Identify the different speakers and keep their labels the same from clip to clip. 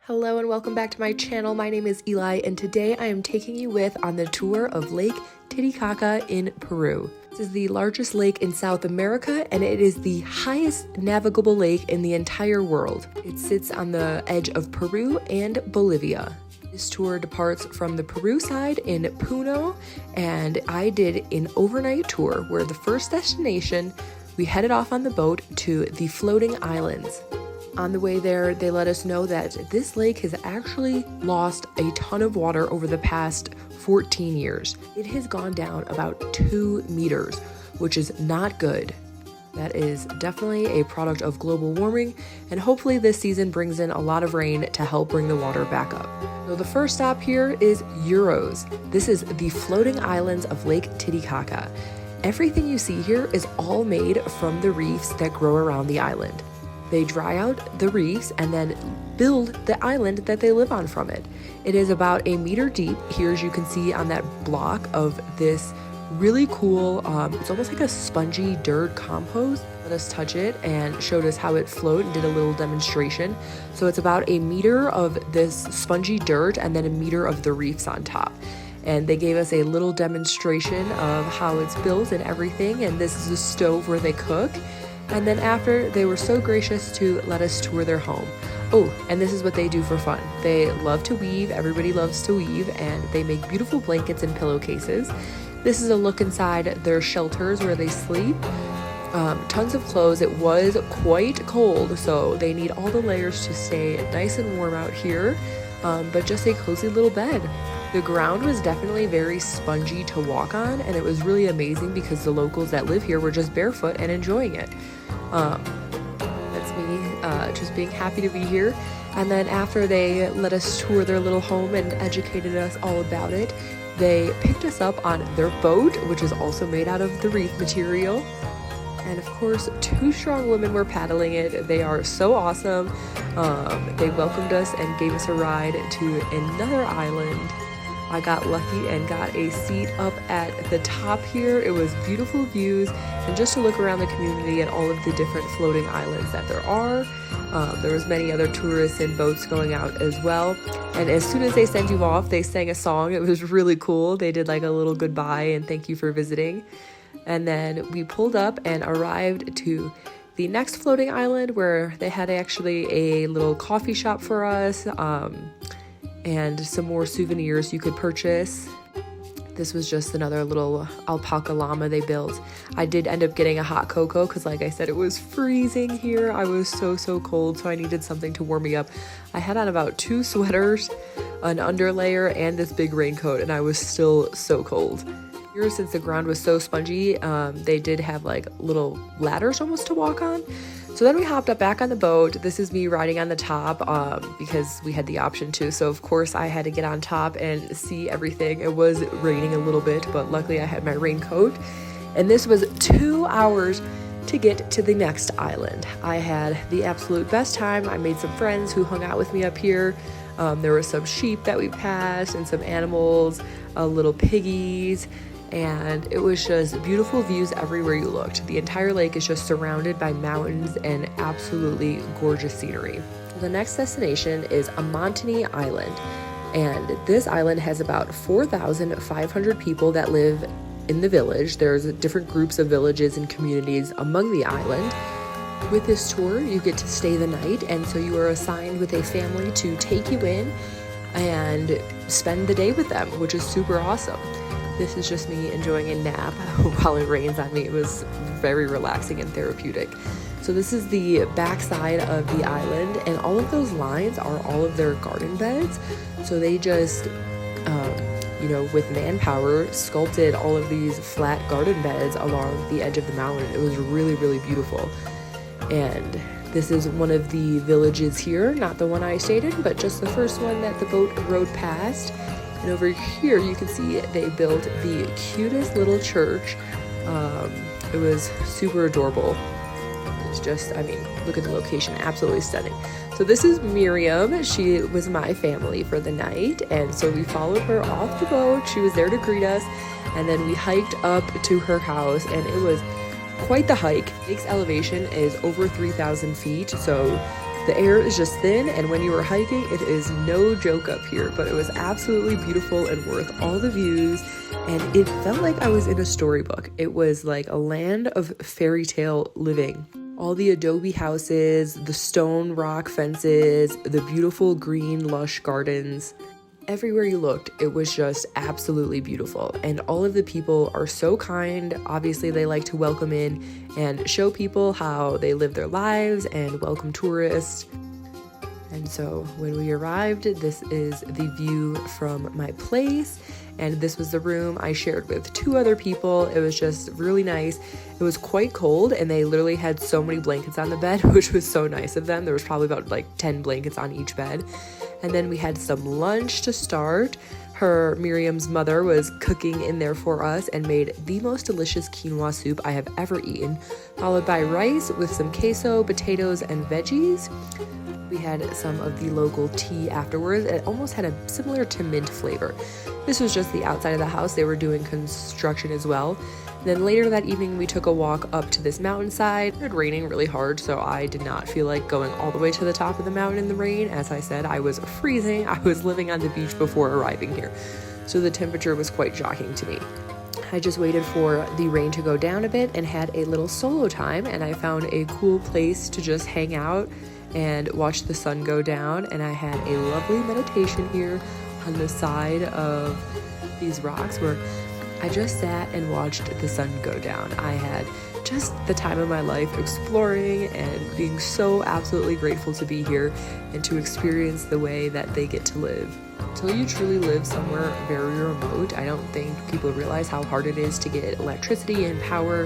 Speaker 1: Hello and welcome back to my channel. My name is Eli and today I am taking you on the tour of Lake Titicaca in Peru. This is the largest lake in South America and it is the highest navigable lake in the entire world. It sits on the edge of Peru and Bolivia. This tour departs from the Peru side in Puno, and I did an overnight tour where the first destination we headed off on the boat to the floating islands. On the way there, they let us know that this lake has actually lost a ton of water over the past 14 years. It has gone down about 2 meters, which is not good. That is definitely a product of global warming, and hopefully this season brings in a lot of rain to help bring the water back up. So the first stop here is Uros. This is the floating islands of Lake Titicaca. Everything you see here is all made from the reefs that grow around the island. They dry out the reefs and then build the island that they live on from it. It is about 1 meter deep. Here, as you can see on that block of this really cool, it's almost like a spongy dirt compost. Let us touch it and showed us how it flowed and did a little demonstration. So it's about 1 meter of this spongy dirt and then 1 meter of the reefs on top. And they gave us a little demonstration of how it's built and everything. And this is a stove where they cook. And then after, they were so gracious to let us tour their home. Oh, and this is what they do for fun. They love to weave. Everybody loves to weave, and they make beautiful blankets and pillowcases. This is a look inside their shelters where they sleep. Tons of clothes. It was quite cold, so they need all the layers to stay nice and warm out here, but just a cozy little bed. The ground was definitely very spongy to walk on, and it was really amazing because the locals that live here were just barefoot and enjoying it. That's me just being happy to be here. And then after they let us tour their little home and educated us all about it, they picked us up on their boat, which is also made out of the reef material. And of course, 2 strong women were paddling it. They are so awesome. They welcomed us and gave us a ride to another island. I got lucky and got a seat up at the top here. It was beautiful views and just to look around the community and all of the different floating islands that there are. There was many other tourists and boats going out as well. And as soon as they send you off, they sang a song. It was really cool. They did like a little goodbye and thank you for visiting. And then we pulled up and arrived to the next floating island where they had actually a little coffee shop for us. And some more souvenirs you could purchase. This was just another little alpaca llama they built. I did end up getting a hot cocoa because like I said, it was freezing here. I was so cold, so I needed something to warm me up. I had on about 2 sweaters, an underlayer, and this big raincoat, and I was still so cold. Here, since the ground was so spongy, they did have like little ladders almost to walk on. So then we hopped up back on the boat. This is me riding on the top because we had the option to. So of course I had to get on top and see everything. It was raining a little bit, but luckily I had my raincoat. And this was 2 hours to get to the next island. I had the absolute best time. I made some friends who hung out with me up here. There were some sheep that we passed and some animals, little piggies. And it was just beautiful views everywhere you looked. The entire lake is just surrounded by mountains and absolutely gorgeous scenery. The next destination is Amantani Island, and this island has about 4,500 people that live in the village. There's different groups of villages and communities among the island. With this tour, you get to stay the night, and so you are assigned with a family to take you in and spend the day with them, which is super awesome. This is just me enjoying a nap while it rains on me. It was very relaxing and therapeutic. So this is the backside of the island, and all of those lines are all of their garden beds. So they just, with manpower, sculpted all of these flat garden beds along the edge of the mountain. It was really beautiful. And this is one of the villages here, not the one I stayed in, but just the first one that the boat rode past. And over here you can see they built the cutest little church. It was super adorable. It's just, look at the location, absolutely stunning. So this is Miriam. She was my family for the night, and so we followed her off the boat. She was there to greet us, and then we hiked up to her house, and it was quite the hike. Lake's elevation is over 3,000 feet, so The air is just thin, and when you are hiking, it is no joke up here, but it was absolutely beautiful and worth all the views, and it felt like I was in a storybook. It was like a land of fairy tale living. All the adobe houses, the stone rock fences, the beautiful green lush gardens. Everywhere you looked, it was just absolutely beautiful. And all of the people are so kind. Obviously, they like to welcome in and show people how they live their lives and welcome tourists. And so when we arrived, this is the view from my place. And this was the room I shared with 2 other people. It was just really nice. It was quite cold, and they literally had so many blankets on the bed, which was so nice of them. There was probably about like 10 blankets on each bed. And then we had some lunch to start. Miriam's mother was cooking in there for us and made the most delicious quinoa soup I have ever eaten, followed by rice with some queso, potatoes, and veggies. We had some of the local tea afterwards. It almost had a similar to mint flavor. This was just the outside of the house. They were doing construction as well. Then later that evening, we took a walk up to this mountainside. It was raining really hard, so I did not feel like going all the way to the top of the mountain in the rain. As I said, I was freezing. I was living on the beach before arriving here, so the temperature was quite shocking to me. I just waited for the rain to go down a bit and had a little solo time, and I found a cool place to just hang out and watch the sun go down. And I had a lovely meditation here on the side of these rocks where I just sat and watched the sun go down. I had just the time of my life exploring and being so absolutely grateful to be here and to experience the way that they get to live. Until you truly live somewhere very remote, I don't think people realize how hard it is to get electricity and power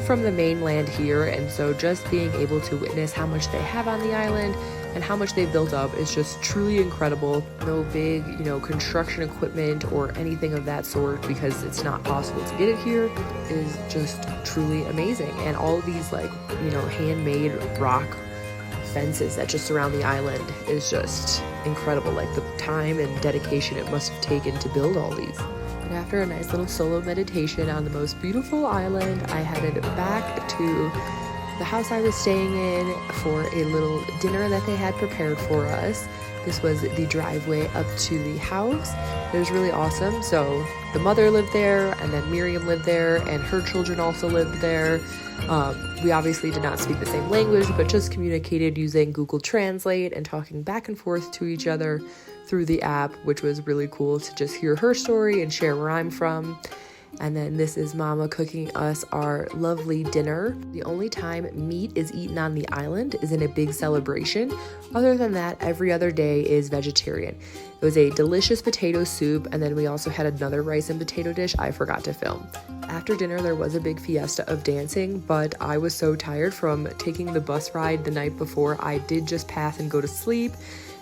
Speaker 1: from the mainland here. And so just being able to witness how much they have on the island and how much they've built up is just truly incredible. No big, construction equipment or anything of that sort, because it's not possible to get it here, is just truly amazing. And all these handmade rock fences that just surround the island is just incredible. Like the time and dedication it must have taken to build all these. And after a nice little solo meditation on the most beautiful island, I headed back to the house I was staying in for a little dinner that they had prepared for us. This was the driveway up to the house. It was really awesome. So the mother lived there, and then Miriam lived there, and her children also lived there. We obviously did not speak the same language, but just communicated using Google Translate and talking back and forth to each other through the app, which was really cool to just hear her story and share where I'm from. And then this is Mama cooking us our lovely dinner. The only time meat is eaten on the island is in a big celebration. Other than that, every other day is vegetarian. It was a delicious potato soup, and then we also had another rice and potato dish I forgot to film. After dinner, there was a big fiesta of dancing, but I was so tired from taking the bus ride the night before, I did just pass and go to sleep.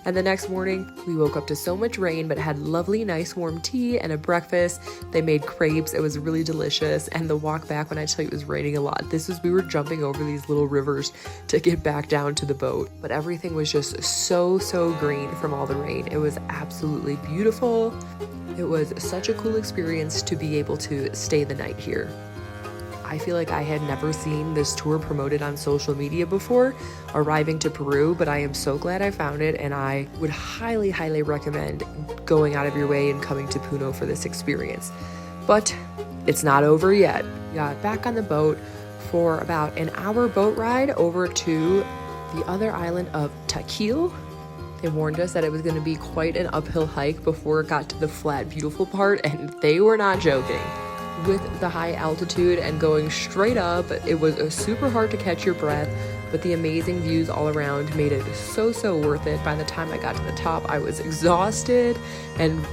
Speaker 1: And the next morning, we woke up to so much rain, but had lovely, nice, warm tea and a breakfast. They made crepes. It was really delicious. And the walk back, when I tell you it was raining a lot, we were jumping over these little rivers to get back down to the boat. But everything was just so green from all the rain. It was absolutely beautiful. It was such a cool experience to be able to stay the night here. I feel like I had never seen this tour promoted on social media before arriving to Peru, but I am so glad I found it, and I would highly recommend going out of your way and coming to Puno for this experience. But it's not over yet. We got back on the boat for about an hour boat ride over to the other island of Taquile. They warned us that it was going to be quite an uphill hike before it got to the flat, beautiful part, and they were not joking. With the high altitude and going straight up, it was super hard to catch your breath, but the amazing views all around made it so worth it. By the time I got to the top, I was exhausted and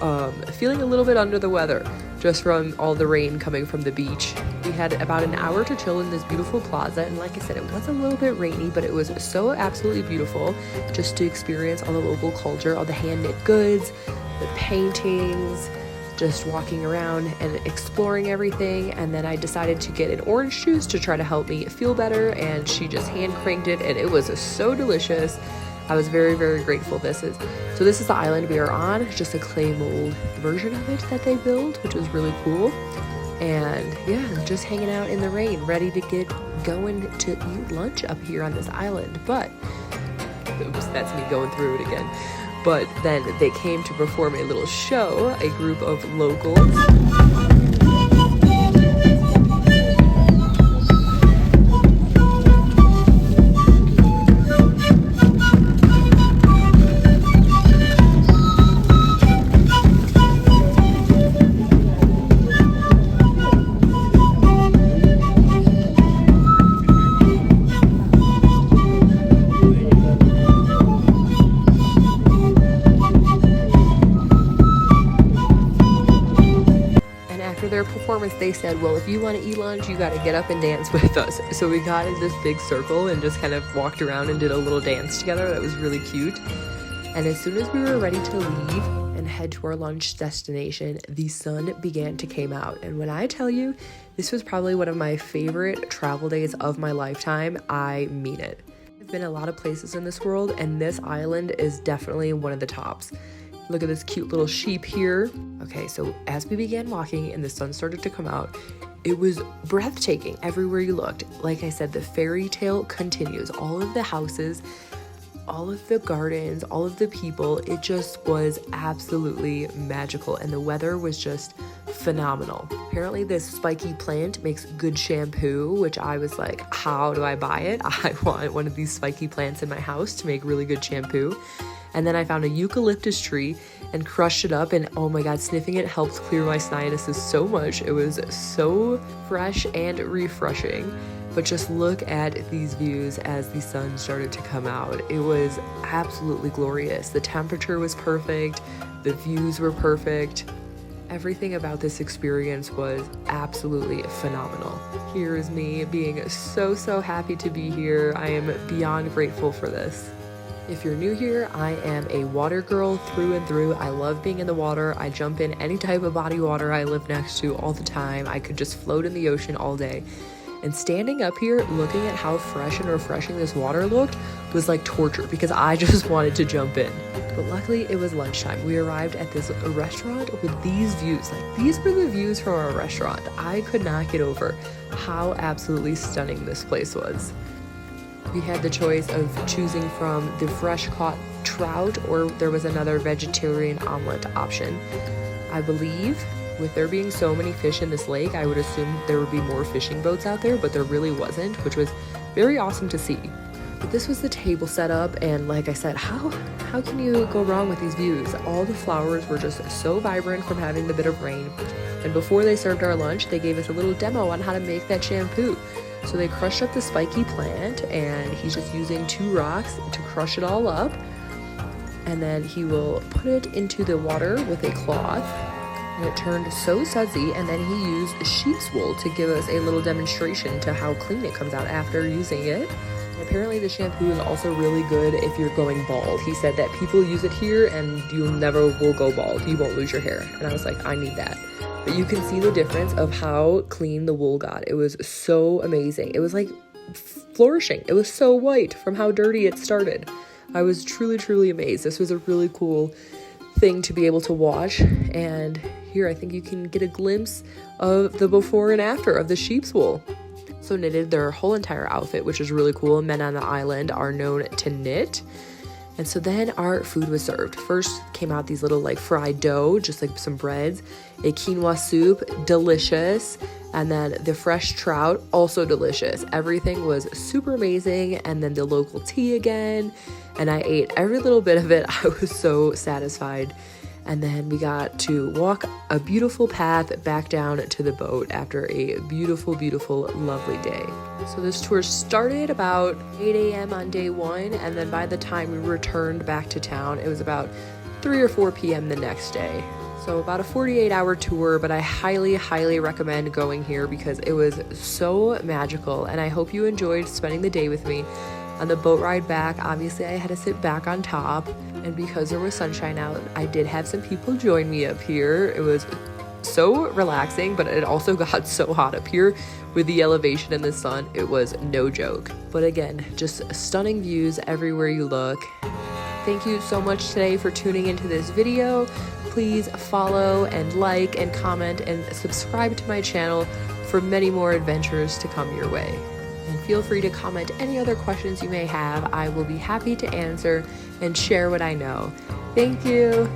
Speaker 1: feeling a little bit under the weather just from all the rain coming from the beach. We had about an hour to chill in this beautiful plaza, and like I said, it was a little bit rainy, but it was so absolutely beautiful just to experience all the local culture, all the hand-knit goods, the paintings, just walking around and exploring everything. And then I decided to get an orange juice to try to help me feel better, and she just hand cranked it, and it was so delicious. I was very grateful. This is the island we are on, just a clay mold version of it that they built, which was really cool. And yeah, just hanging out in the rain, ready to get going to eat lunch up here on this island. But oops, that's me going through it again. But then they came to perform a little show, a group of locals. Their performance, they said, well, if you want to eat lunch, you got to get up and dance with us. So we got in this big circle and just kind of walked around and did a little dance together. That was really cute. And as soon as we were ready to leave and head to our lunch destination, the sun began to come out. And when I tell you, this was probably one of my favorite travel days of my lifetime, I mean it. I've been a lot of places in this world, and this island is definitely one of the tops. Look at this cute little sheep here. Okay, so as we began walking and the sun started to come out, it was breathtaking everywhere you looked. Like I said, the fairy tale continues. All of the houses, all of the gardens, all of the people, it just was absolutely magical. And the weather was just phenomenal. Apparently this spiky plant makes good shampoo, which I was like, how do I buy it? I want one of these spiky plants in my house to make really good shampoo. And then I found a eucalyptus tree and crushed it up, and oh my god, sniffing it helped clear my sinuses so much. It was so fresh and refreshing. But just look at these views as the sun started to come out. It was absolutely glorious. The temperature was perfect. The views were perfect. Everything about this experience was absolutely phenomenal. Here is me being so happy to be here. I am beyond grateful for this. If you're new here, I am a water girl through and through. I love being in the water. I jump in any type of body water I live next to all the time. I could just float in the ocean all day. And standing up here, looking at how fresh and refreshing this water looked was like torture because I just wanted to jump in. But luckily it was lunchtime. We arrived at this restaurant with these views. Like, these were the views from our restaurant. I could not get over how absolutely stunning this place was. We had the choice of choosing from the fresh caught trout, or there was another vegetarian omelet option. I believe with there being so many fish in this lake, I would assume there would be more fishing boats out there, but there really wasn't, which was very awesome to see. But this was the table setup, and like I said, how can you go wrong with these views? All the flowers were just so vibrant from having the bit of rain. And before they served our lunch, they gave us a little demo on how to make that shampoo. So they crushed up the spiky plant, and he's just using 2 rocks to crush it all up. And then he will put it into the water with a cloth, and it turned so sudsy, and then he used sheep's wool to give us a little demonstration to how clean it comes out after using it. And apparently the shampoo is also really good if you're going bald. He said that people use it here and you never will go bald. You won't lose your hair. And I was like, I need that. But you can see the difference of how clean the wool got. It was so amazing. It was like flourishing. It was so white from how dirty it started. I was truly amazed. This was a really cool thing to be able to watch. And here I think you can get a glimpse of the before and after of the sheep's wool. So knitted their whole entire outfit, which is really cool. Men on the island are known to knit. And so then our food was served. First came out these little like fried dough, just like some breads, a quinoa soup, delicious, and then the fresh trout, also delicious. Everything was super amazing. And then the local tea again, and I ate every little bit of it. I was so satisfied. And then we got to walk a beautiful path back down to the boat after a beautiful, lovely day. So this tour started about 8 a.m. on day 1, and then by the time we returned back to town, it was about 3 or 4 p.m. the next day. So about a 48-hour tour, but I highly recommend going here because it was so magical, and I hope you enjoyed spending the day with me. On the boat ride back, obviously I had to sit back on top, and because there was sunshine out, I did have some people join me up here. It was so relaxing, but it also got so hot up here with the elevation and the sun. It was no joke. But again, just stunning views everywhere you look. Thank you so much today for tuning into this video. Please follow and like and comment and subscribe to my channel for many more adventures to come your way. And feel free to comment any other questions you may have. I will be happy to answer and share what I know. Thank you.